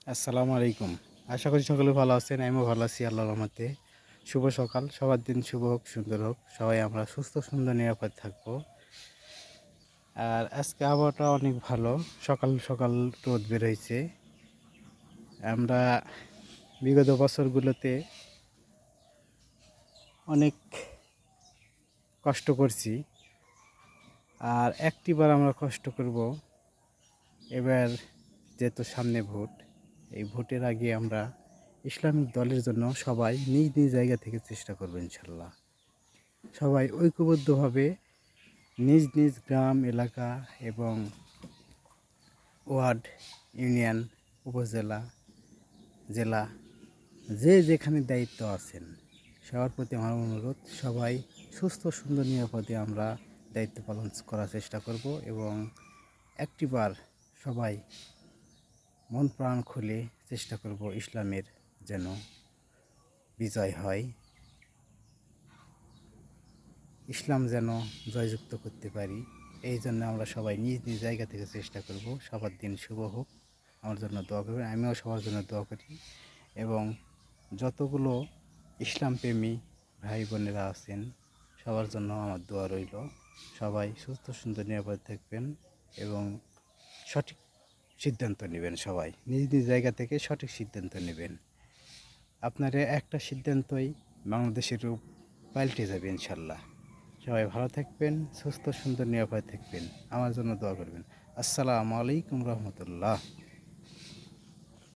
আসসালামু আলাইকুম। আশা করি সকলে ভালো আছেন। আমিও ভালো আছি আল্লাহর রহমতে। শুভ সকাল। সবার দিন শুভ হোক, সুন্দর হোক। সবাই আমরা সুস্থ, সুন্দর, নিরাপদ থাকবো। আর আজকে আবহাওয়াটা অনেক ভালো। সকাল সকাল রোদ বের হইছে। আমরা বিগত বছরগুলোতে অনেক কষ্ট করছি। আর একটিবার আমরা কষ্ট করব। এবার যেহেতু সামনে ভোট, এই ভোটের আগে আমরা ইসলামিক দলের জন্য সবাই নিজ নিজ জায়গা থেকে চেষ্টা করব ইনশাল্লাহ। সবাই ঐক্যবদ্ধভাবে নিজ নিজ গ্রাম এলাকা এবং ওয়ার্ড, ইউনিয়ন, উপজেলা, জেলা, যে যেখানে দায়িত্ব আছেন সবার প্রতি আমার অনুরোধ, সবাই সুস্থ সুন্দর নিরাপদে আমরা দায়িত্ব পালন করার চেষ্টা করব এবং একটিবার সবাই মন প্রাণ খুলে চেষ্টা করব ইসলামের যেন বিজয় হয়, ইসলাম যেন জয়যুক্ত করতে পারি। এই জন্য আমরা সবাই নিজ নিজ জায়গা থেকে চেষ্টা করব। সবার দিন শুভ হোক, আমার জন্য দোয়া করবেন। আমিও সবার জন্য দোয়া করি এবং যতগুলো ইসলামপ্রেমী ভাই বোনেরা আছেন সবার জন্য আমার দোয়া রইল। সবাই সুস্থ সুন্দর নিরাপদ থাকবেন এবং সঠিক সিদ্ধান্ত নেবেন। সবাই নিজ নিজ জায়গা থেকে সঠিক সিদ্ধান্ত নেবেন। আপনার একটা সিদ্ধান্তই বাংলাদেশের রূপ পাল্টে যাবে ইনশাল্লাহ। সবাই ভালো থাকবেন, সুস্থ সুন্দর নিরাপদ থাকবেন। আমার জন্য দোয়া করবেন। আসসালামু আলাইকুম রহমতুল্লাহ।